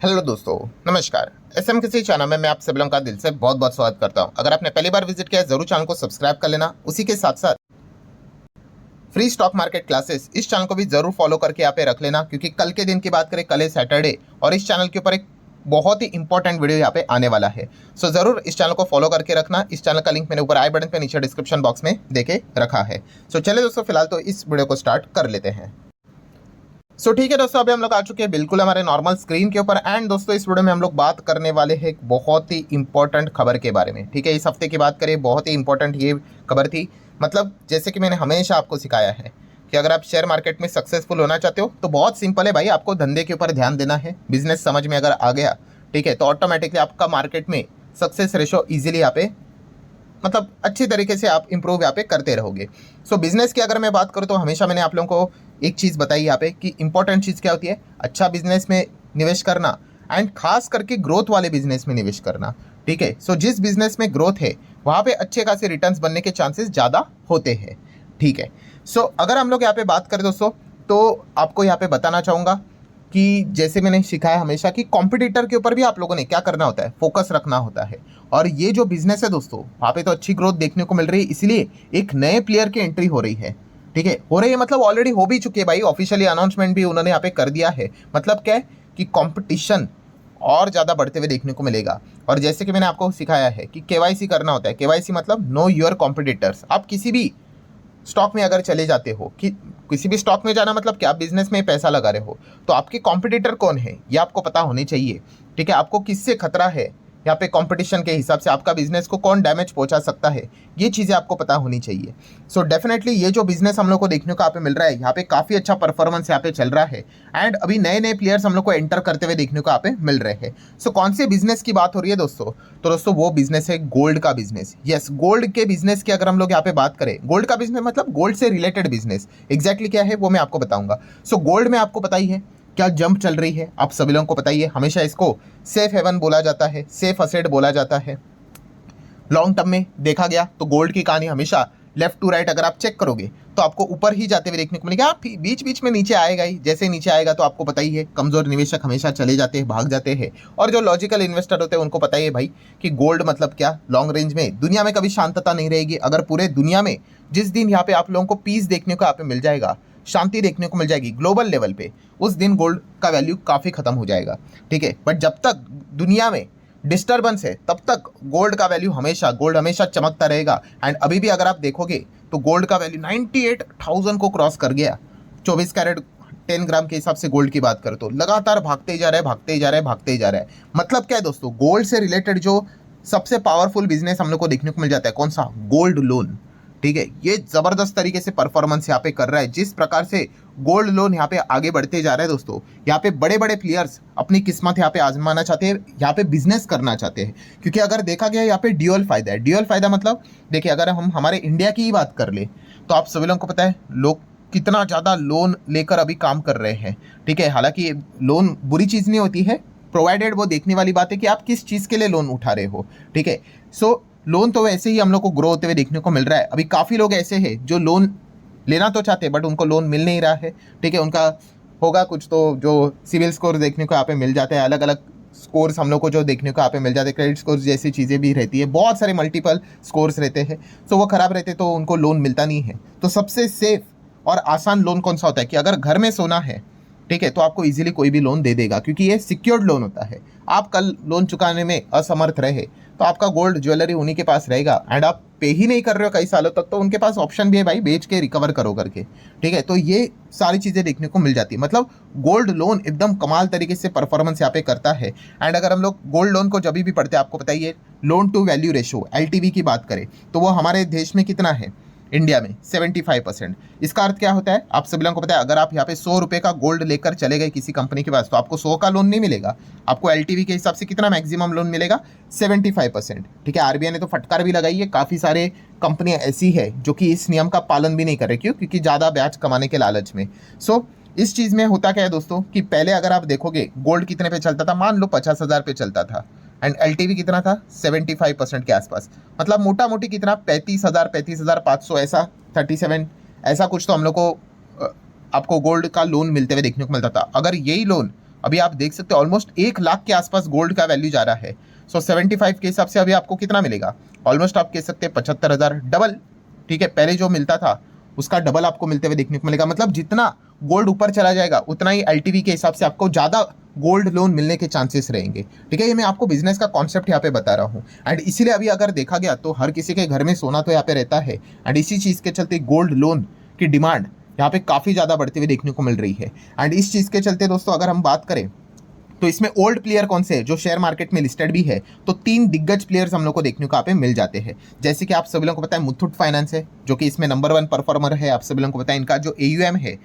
Hello दोस्तों, नमस्कार। SM किसी चैनल में मैं आप सभी लोगों का दिल से बहुत बहुत स्वागत करता हूं। अगर आपने पहली बार विजिट किया है जरूर चैनल को सब्सक्राइब कर लेना। उसी के साथ साथ फ्री स्टॉक मार्केट क्लासेस इस चैनल को भी जरूर फॉलो करके यहाँ पे रख लेना, क्योंकि कल के दिन की बात करें, कल है सैटरडे और इस चैनल के ऊपर एक बहुत ही इंपॉर्टेंट वीडियो यहाँ पे आने वाला है। सो जरूर इस चैनल को फॉलो करके रखना। इस चैनल का लिंक मैंने ऊपर आई बटन पे नीचे डिस्क्रिप्शन बॉक्स में देके रखा है। सो चलिए दोस्तों, फिलहाल तो इस वीडियो को स्टार्ट कर लेते हैं। ठीक है दोस्तों, अभी हम लोग आ चुके हैं बिल्कुल हमारे नॉर्मल स्क्रीन के ऊपर। एंड दोस्तों, इस वीडियो में हम लोग बात करने वाले हैं एक बहुत ही इंपॉर्टेंट खबर के बारे में। ठीक है, इस हफ्ते की बात करें, बहुत ही इंपॉर्टेंट ये खबर थी। मतलब जैसे कि मैंने हमेशा आपको सिखाया है कि अगर आप शेयर मार्केट में सक्सेसफुल होना चाहते हो तो बहुत सिंपल है भाई, आपको धंधे के ऊपर ध्यान देना है। बिजनेस समझ में अगर आ गया, ठीक है, तो ऑटोमेटिकली आपका मार्केट में सक्सेस रेशो ईजिली यहाँ पे मतलब अच्छी तरीके से आप इंप्रूव यहाँ पे करते रहोगे। बिजनेस की अगर मैं बात करूँ तो हमेशा मैंने आप लोगों को एक चीज़ बताई यहाँ पे कि इंपॉर्टेंट चीज़ क्या होती है, अच्छा बिजनेस में निवेश करना एंड खास करके ग्रोथ वाले बिजनेस में निवेश करना। ठीक है, जिस बिजनेस में ग्रोथ है वहाँ पे अच्छे खासे रिटर्न्स बनने के चांसेस ज़्यादा होते हैं। ठीक है, अगर हम लोग यहाँ पे बात करें दोस्तों, तो आपको यहाँ पे बताना चाहूँगा कि जैसे मैंने सिखाया हमेशा कि कॉम्पिटिटर के ऊपर भी आप लोगों ने क्या करना होता है, फोकस रखना होता है। और ये जो बिजनेस है दोस्तों, वहाँ पे तो अच्छी ग्रोथ देखने को मिल रही है, इसलिए एक नए प्लेयर की एंट्री हो रही है। ठीक है, हो रही है मतलब ऑलरेडी हो भी चुकी है भाई, ऑफिशियली अनाउंसमेंट भी उन्होंने यहाँ पे कर दिया है। मतलब क्या है कि कॉम्पिटिशन और ज़्यादा बढ़ते हुए देखने को मिलेगा। और जैसे कि मैंने आपको सिखाया है कि केवाईसी करना होता है। केवाईसी मतलब नो योर कॉम्पिटिटर्स। आप किसी भी स्टॉक में अगर चले जाते हो, कि किसी भी स्टॉक में जाना मतलब क्या, बिजनेस में पैसा लगा रहे हो, तो आपके कॉम्पिटिटर कौन है ये आपको पता होनी चाहिए। ठीक है, आपको किससे खतरा है, यहाँ पे कंपटीशन के हिसाब से आपका बिजनेस को कौन डैमेज पहुंचा सकता है, ये चीज़ें आपको पता होनी चाहिए। डेफिनेटली ये जो बिजनेस हम लोग को देखने को यहाँ पे मिल रहा है, यहाँ पे काफ़ी अच्छा परफॉर्मेंस यहाँ पे चल रहा है। एंड अभी नए नए प्लेयर्स हम लोग को एंटर करते हुए देखने को यहाँ पे मिल रहे हैं। कौन से बिजनेस की बात हो रही है दोस्तों, तो दोस्तों वो बिजनेस है गोल्ड का बिजनेस। यस, गोल्ड के बिजनेस की अगर हम लोग यहाँ पे बात करें, गोल्ड का बिजनेस मतलब गोल्ड से रिलेटेड बिजनेस एग्जैक्टली क्या है वो मैं आपको बताऊंगा। गोल्ड में आपको पता ही है क्या जंप चल रही है, आप सभी लोगों को पता ही है। हमेशा इसको सेफ हेवन बोला जाता है, सेफ असेट बोला जाता है। लॉन्ग टर्म में देखा गया तो गोल्ड की कहानी हमेशा लेफ्ट टू राइट अगर आप चेक करोगे तो आपको ऊपर ही जाते हुए देखने को मिलेगा। आप बीच बीच में नीचे आएगा ही, जैसे ही नीचे आएगा तो आपको पता ही है कमजोर निवेशक हमेशा चले जाते हैं, भाग जाते हैं। और जो लॉजिकल इन्वेस्टर होते हैं उनको पता ही है भाई कि गोल्ड मतलब क्या, लॉन्ग रेंज में दुनिया में कभी शांतता नहीं रहेगी। अगर पूरे दुनिया में जिस दिन यहाँ पे आप लोगों को पीस देखने को यहाँ पे मिल जाएगा, शांति देखने को मिल जाएगी ग्लोबल लेवल पे, उस दिन गोल्ड का वैल्यू काफ़ी खत्म हो जाएगा। ठीक है, बट जब तक दुनिया में डिस्टर्बेंस है तब तक गोल्ड का वैल्यू हमेशा, गोल्ड हमेशा चमकता रहेगा। एंड अभी भी अगर आप देखोगे तो गोल्ड का वैल्यू 98,000 को क्रॉस कर गया। 24 कैरेट 10 ग्राम के हिसाब से गोल्ड की बात करें तो लगातार भागते ही जा रहा है, भागते ही जा रहा है, भागते ही जा रहा है। मतलब क्या है दोस्तों, गोल्ड से रिलेटेड जो सबसे पावरफुल बिजनेस हम लोग को देखने को मिल जाता है, कौन सा, गोल्ड लोन। ठीक है, ये जबरदस्त तरीके से परफॉर्मेंस यहाँ पे कर रहा है। जिस प्रकार से गोल्ड लोन यहाँ पे आगे बढ़ते जा रहा है दोस्तों, यहाँ पे बड़े बड़े प्लेयर्स अपनी किस्मत यहाँ पे आजमाना चाहते हैं, यहाँ पे बिजनेस करना चाहते हैं। क्योंकि अगर देखा गया यहाँ पे ड्यूअल फायदा है। ड्यूअल फायदा मतलब देखिए, अगर हम हमारे इंडिया की ही बात कर ले तो आप सभी लोगों को पता है लोग कितना ज़्यादा लोन लेकर अभी काम कर रहे हैं। ठीक है, हालांकि लोन बुरी चीज़ नहीं होती है, प्रोवाइडेड वो देखने वाली बात है कि आप किस चीज़ के लिए लोन उठा रहे हो। ठीक है, लोन तो वैसे ही हम लोग को ग्रो होते हुए देखने को मिल रहा है। अभी काफ़ी लोग ऐसे हैं जो लोन लेना तो चाहते हैं बट उनको लोन मिल नहीं रहा है। ठीक है, उनका होगा कुछ तो जो सिविल स्कोर देखने को यहाँ पे मिल जाता है, अलग अलग स्कोर्स हम लोग को जो देखने को यहाँ पे मिल जाते हैं, क्रेडिट स्कोर जैसी चीज़ें भी रहती है, बहुत सारे मल्टीपल स्कोर्स रहते हैं। वो ख़राब रहते तो उनको लोन मिलता नहीं है। तो सबसे सेफ और आसान लोन कौन सा होता है कि अगर घर में सोना है, ठीक है, तो आपको इजीली कोई भी लोन दे देगा, क्योंकि ये सिक्योर्ड लोन होता है। आप कल लोन चुकाने में असमर्थ रहे तो आपका गोल्ड ज्वेलरी उन्हीं के पास रहेगा। एंड आप पे ही नहीं कर रहे हो कई सालों तक तो उनके पास ऑप्शन भी है भाई, बेच के रिकवर करो करके। ठीक है, तो ये सारी चीज़ें देखने को मिल जाती है। मतलब गोल्ड लोन एकदम कमाल तरीके से परफॉर्मेंस यहाँ पे करता है। एंड अगर हम लोग गोल्ड लोन को जब भी पढ़ते हैं, आपको बताइए loan to value ratio LTV की बात करें तो वो हमारे देश में कितना है, इंडिया में 75%। इसका अर्थ क्या होता है, आप सभी लोगों को पता है, अगर आप यहाँ पे 100 रुपये का गोल्ड लेकर चले गए किसी कंपनी के पास तो आपको 100 का लोन नहीं मिलेगा। आपको LTV के हिसाब से कितना मैक्सिमम लोन मिलेगा, 75%। ठीक है, RBI ने तो फटकार भी लगाई है, काफ़ी सारे कंपनियां ऐसी है जो कि इस नियम का पालन भी नहीं कर रहे। क्यों? क्योंकि ज़्यादा ब्याज कमाने के लालच में। इस चीज़ में होता क्या है दोस्तों कि पहले अगर आप देखोगे गोल्ड कितने पे चलता था, मान लो 50,000 पे चलता था एंड LTV कितना था, 75% के आसपास। मतलब मोटा मोटी कितना, 35,000, 35,500 ऐसा, 37 ऐसा कुछ तो हम लोग को आपको गोल्ड का लोन मिलते हुए देखने को मिलता था। अगर यही लोन अभी आप देख सकते हो ऑलमोस्ट 1 लाख के आसपास गोल्ड का वैल्यू जा रहा है। सो 75 के हिसाब से अभी आपको कितना मिलेगा, ऑलमोस्ट आप कह सकते हैं 75,000, डबल। ठीक है, पहले जो मिलता था उसका डबल आपको मिलते हुए देखने को मिलेगा। मतलब जितना गोल्ड ऊपर चला जाएगा उतना ही एलटीवी के हिसाब से आपको ज़्यादा गोल्ड लोन मिलने के चांसेस रहेंगे। ठीक है, ये मैं आपको बिजनेस का कॉन्सेप्ट यहाँ पे बता रहा हूँ। एंड इसीलिए अभी अगर देखा गया तो हर किसी के घर में सोना तो यहाँ पे रहता है, एंड इसी चीज़ के चलते गोल्ड लोन की डिमांड यहाँ पे काफ़ी ज़्यादा बढ़ती हुई देखने को मिल रही है। एंड इस चीज़ के चलते दोस्तों अगर हम बात करें तो इसमें ओल्ड प्लेयर कौन से हैं जो शेयर मार्केट में लिस्टेड भी है, तो 3 दिग्गज प्लेयर्स हम लोग को देखने को यहाँ पे मिल जाते हैं। जैसे कि आप सभी लोगों को पता है मुथूट फाइनेंस है जो कि इसमें नंबर 1 परफॉर्मर है। आप सभी लोगों को पता है इनका जो AUM है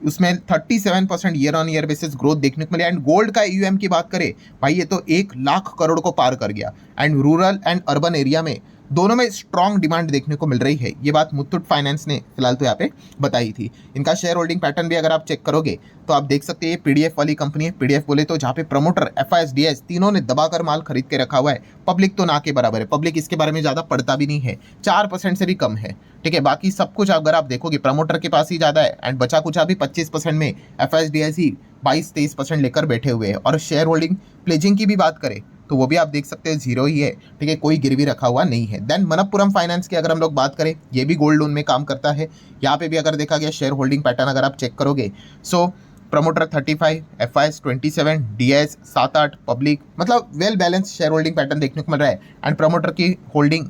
उसमें 37% year on year basis growth देखने को मिला। एंड गोल्ड का AUM की बात करें भाई ये तो 1 लाख करोड़ को पार कर गया। And rural and urban area में दोनों में स्ट्रॉन्ग डिमांड देखने को मिल रही है। ये बात मुथूट फाइनेंस ने फिलहाल तो यहाँ पे बताई थी। इनका शेयर होल्डिंग पैटर्न भी अगर आप चेक करोगे तो आप देख सकते हैं ये PDF वाली कंपनी है। PDF बोले तो जहाँ पे प्रमोटर FIS DIS तीनों ने दबाकर माल खरीद के रखा हुआ है। पब्लिक तो ना के बराबर है, पब्लिक इसके बारे में ज़्यादा पढ़ता भी नहीं है, 4% से भी कम है। ठीक है, बाकी सब कुछ अगर आप देखोगे प्रमोटर के पास ही ज़्यादा है। एंड बचा कुछ भी 25% में FIS DIS ही 22-23% लेकर बैठे हुए हैं। और शेयर होल्डिंग प्लेजिंग की भी बात करें तो वो भी आप देख सकते हैं 0 ही है। ठीक है, कोई गिरवी रखा हुआ नहीं है। देन मनप्पुरम फाइनेंस की अगर हम लोग बात करें, ये भी गोल्ड लोन में काम करता है। यहाँ पे भी अगर देखा गया शेयर होल्डिंग पैटर्न अगर आप चेक करोगे सो प्रमोटर 35, FIS 27, DIS 7-8, पब्लिक, मतलब well balance share holding pattern देखने को मिल रहा है। एंड प्रमोटर की होल्डिंग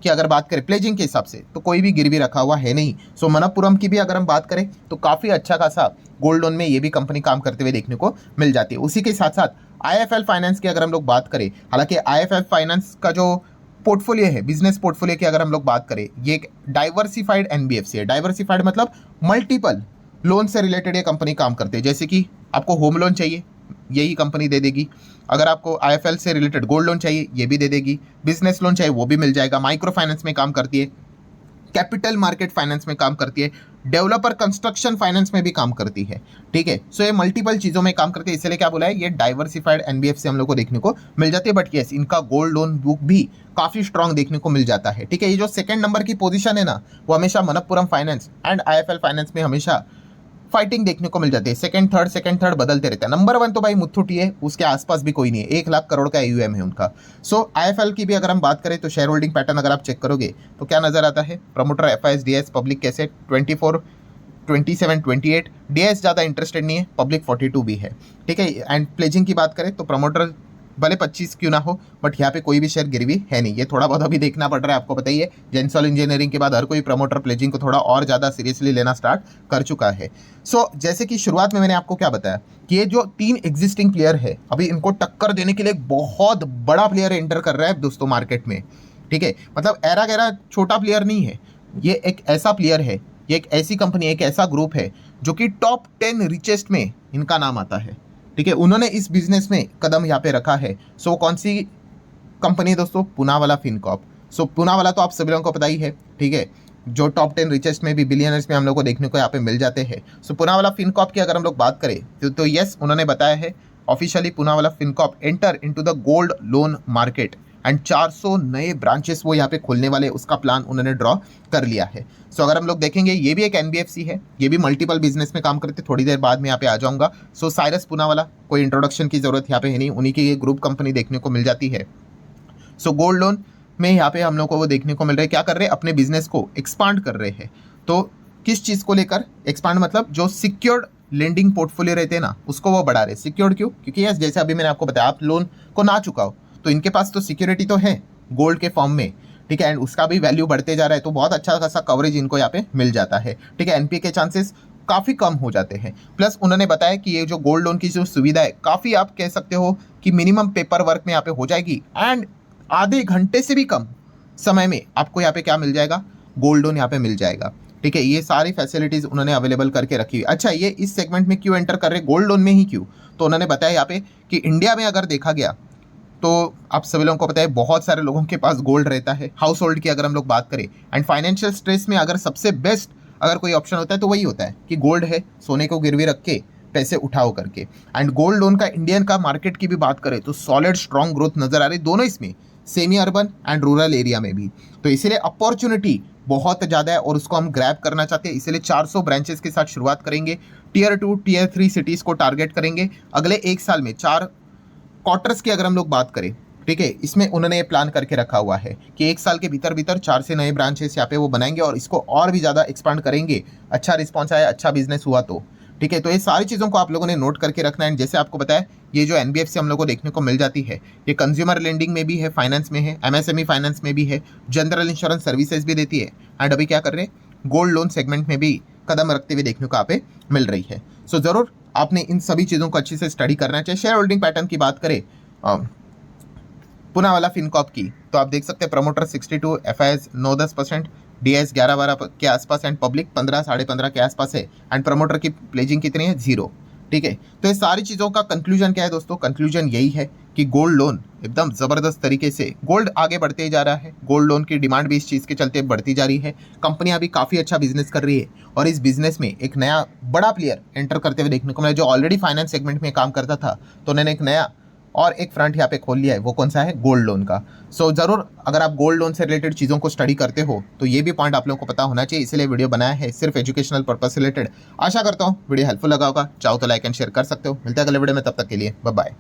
की अगर बात करें प्लेजिंग के हिसाब से तो कोई भी गिरवी रखा हुआ है नहीं। सो मनप्पुरम की भी अगर हम बात करें तो काफ़ी अच्छा खासा गोल्ड लोन में ये भी कंपनी काम करते हुए देखने को मिल जाती है। उसी के साथ साथ IIFL फाइनेंस की अगर हम लोग बात करें, हालांकि IIFL फाइनेंस का जो पोर्टफोलियो है, बिजनेस पोर्टफोलियो की अगर हम लोग बात करें, ये एक डाइवर्सिफाइड NBFC है। डाइवर्सिफाइड मतलब मल्टीपल लोन से रिलेटेड ये कंपनी काम करती है। जैसे कि आपको होम लोन चाहिए यही कंपनी दे देगी, अगर आपको IIFL से रिलेटेड गोल्ड लोन चाहिए ये भी दे देगी, बिजनेस लोन चाहिए वो भी मिल जाएगा। माइक्रो फाइनेंस में काम करती है, कैपिटल मार्केट फाइनेंस में काम करती है, डेवलपर कंस्ट्रक्शन फाइनेंस में भी काम करती है। ठीक है, सो ये मल्टीपल चीज़ों में काम करती है, इसलिए क्या बोला है ये डाइवर्सिफाइड NBFC हम लोग को देखने को मिल जाती है। बट यस, इनका गोल्ड लोन बुक भी काफ़ी स्ट्रांग देखने को मिल जाता है। ठीक है, ये जो सेकंड नंबर की पोजीशन है ना वो हमेशा Manappuram finance and IIFL finance में हमेशा फाइटिंग देखने को मिल जाती है। सेकंड थर्ड बदलते रहता है। नंबर 1 तो भाई मुथूट ही है, उसके आसपास भी कोई नहीं है। 1 लाख करोड़ का AUM है उनका। सो IIFL की भी अगर हम बात करें तो शेयर होल्डिंग पैटर्न अगर आप चेक करोगे तो क्या नजर आता है, प्रमोटर FIS DIS, पब्लिक कैसे 24, 27, 28, DIS ज़्यादा इंटरेस्टेड नहीं है, पब्लिक 42 भी है। ठीक है, एंड प्लेजिंग की बात करें तो प्रमोटर भले 25 क्यों ना हो बट यहाँ पे कोई भी शेयर गिरवी है नहीं। ये थोड़ा बहुत अभी देखना पड़ रहा है, आपको बताइए जेंसॉल इंजीनियरिंग के बाद हर कोई प्रमोटर प्लेजिंग को थोड़ा और ज़्यादा सीरियसली लेना स्टार्ट कर चुका है। सो जैसे कि शुरुआत में मैंने आपको क्या बताया कि ये जो 3 एग्जिस्टिंग प्लेयर है अभी इनको टक्कर देने के लिए एक बहुत बड़ा प्लेयर एंटर कर रहा है दोस्तों मार्केट में। ठीक है, मतलब ऐरा गैरा छोटा प्लेयर नहीं है, ये एक ऐसा प्लेयर है, ये एक ऐसी कंपनी है, एक ऐसा ग्रुप है जो कि टॉप 10 रिचेस्ट में इनका नाम आता है। ठीक है, उन्होंने इस बिजनेस में कदम यहाँ पे रखा है। सो कौन सी कंपनी है दोस्तों, पूनावाला फिनकॉर्प। सो पूनावाला तो आप सभी लोगों को पता ही है। ठीक है, जो टॉप 10 रिचेस्ट में भी बिलियनर्स में हम लोग को देखने को यहाँ पे मिल जाते हैं। सो पूनावाला फिनकॉर्प की अगर हम लोग बात करें तो यस उन्होंने बताया है officially Poonawalla Fincorp enter into the gold loan market and 400 नए ब्रांचेस वो यहाँ पे खोलने वाले उसका प्लान उन्होंने ड्रॉ कर लिया है। सो अगर हम लोग देखेंगे ये भी एक NBFC है, ये भी मल्टीपल बिजनेस में काम करते, थोड़ी देर बाद में यहाँ पे आ जाऊंगा। सो साइरस पूनावाला कोई इंट्रोडक्शन की जरूरत यहाँ पे है नहीं, उन्हीं की ये ग्रुप कंपनी देखने को मिल जाती है। सो गोल्ड लोन में यहाँ पे हम लोग को वो देखने को मिल रहा है, क्या कर रहे हैं अपने बिजनेस को एक्सपांड कर रहे हैं। तो किस चीज़ को लेकर एक्सपांड, मतलब जो सिक्योर्ड लेंडिंग पोर्टफोलियो रहते हैं ना उसको वो बढ़ा रहे। सिक्योर्ड क्यों, क्योंकि यस जैसे अभी मैंने आपको बताया आप लोन को ना चुकाओ तो इनके पास तो सिक्योरिटी तो है गोल्ड के फॉर्म में। ठीक है, एंड उसका भी वैल्यू बढ़ते जा रहा है तो बहुत अच्छा खासा कवरेज इनको यहाँ पे मिल जाता है। ठीक है, NPA के चांसेस काफ़ी कम हो जाते हैं। प्लस उन्होंने बताया कि ये जो गोल्ड लोन की जो सुविधा है काफ़ी आप कह सकते हो कि मिनिमम पेपर वर्क में यहाँ पे हो जाएगी एंड आधे घंटे से भी कम समय में आपको यहाँ पे क्या मिल जाएगा, गोल्ड लोन यहाँ पे मिल जाएगा। ठीक है, ये सारी फैसिलिटीज़ उन्होंने अवेलेबल करके रखी हुई। अच्छा, ये इस सेगमेंट में क्यों एंटर कर रहे, गोल्ड लोन में ही क्यों, तो उन्होंने बताया यहाँ पे कि इंडिया में अगर देखा गया तो आप सभी लोगों को पता है बहुत सारे लोगों के पास गोल्ड रहता है। हाउस होल्ड की अगर हम लोग बात करें एंड फाइनेंशियल स्ट्रेस में अगर सबसे बेस्ट अगर कोई ऑप्शन होता है तो वही होता है कि गोल्ड है, सोने को गिरवी रख के पैसे उठाओ करके। एंड गोल्ड लोन का इंडियन का मार्केट की भी बात करें तो सॉलिड स्ट्रॉन्ग ग्रोथ नजर आ रही दोनों इसमें, semi urban and rural area में भी। तो इसीलिए अपॉर्चुनिटी बहुत ज़्यादा है और उसको हम ग्रैब करना चाहते हैं, इसलिए 400 ब्रांचेस के साथ शुरुआत करेंगे। टियर 2 टियर 3 सिटीज़ को टारगेट करेंगे अगले 1 साल में। 4 क्वार्टर्स की अगर हम लोग बात करें, ठीक है, इसमें उन्होंने ये प्लान करके रखा हुआ है कि 1 साल के भीतर भीतर 4 से नए ब्रांचेस यहाँ पे वो बनाएंगे और इसको और भी ज़्यादा एक्सपांड करेंगे। अच्छा रिस्पॉन्स आया, अच्छा बिजनेस हुआ तो, ठीक है। तो ये सारी चीज़ों को आप लोगों ने नोट करके रखना है। जैसे आपको बताया, ये जो NBFC हम लोग को देखने को मिल जाती है, ये कंज्यूमर लेंडिंग में भी है, फाइनेंस में है, MSME फाइनेंस में भी है, जनरल इंश्योरेंस सर्विसेज भी देती है, एंड अभी क्या कर रहे हैं, गोल्ड लोन सेगमेंट में भी कदम रखते हुए देखने को यहाँ पे मिल रही है। सो ज़रूर आपने इन सभी चीज़ों को अच्छे से स्टडी करना चाहिए। शेयर होल्डिंग पैटर्न की बात करें पुनावाला फिनकॉर्प की, तो आप देख सकते हैं प्रमोटर 62, FIS 9-10%, DIS 11-12 के आसपास एंड पब्लिक 15-15.5 के आसपास है, एंड प्रमोटर की प्लेजिंग कितनी है, 0, ठीक है। तो ये सारी चीज़ों का कंक्लूजन क्या है दोस्तों, कंक्लूजन यही है कि गोल्ड लोन एकदम ज़बरदस्त तरीके से गोल्ड आगे बढ़ते ही जा रहा है। गोल्ड लोन की डिमांड भी इस चीज़ के चलते बढ़ती जा रही है। कंपनियां भी काफ़ी अच्छा बिजनेस कर रही है और इस बिजनेस में एक नया बड़ा प्लेयर एंटर करते हुए देखने को मिला, जो ऑलरेडी फाइनेंस सेगमेंट में काम करता था, तो उन्होंने एक नया और एक फ्रंट यहाँ पे खोल लिया है। वो कौन सा है, गोल्ड लोन का। सो ज़रूर अगर आप गोल्ड लोन से रिलेटेड चीज़ों को स्टडी करते हो तो ये भी पॉइंट आप लोगों को पता होना चाहिए, इसलिए वीडियो बनाया है, सिर्फ एजुकेशनल पर्पस से रिलेटेड। आशा करता हूँ वीडियो हेल्पफुल लगा होगा। चाहो तो लाइक एंड शेयर कर सकते हो। मिलते हैं अगले वीडियो में, तब तक के लिए बाय बाय।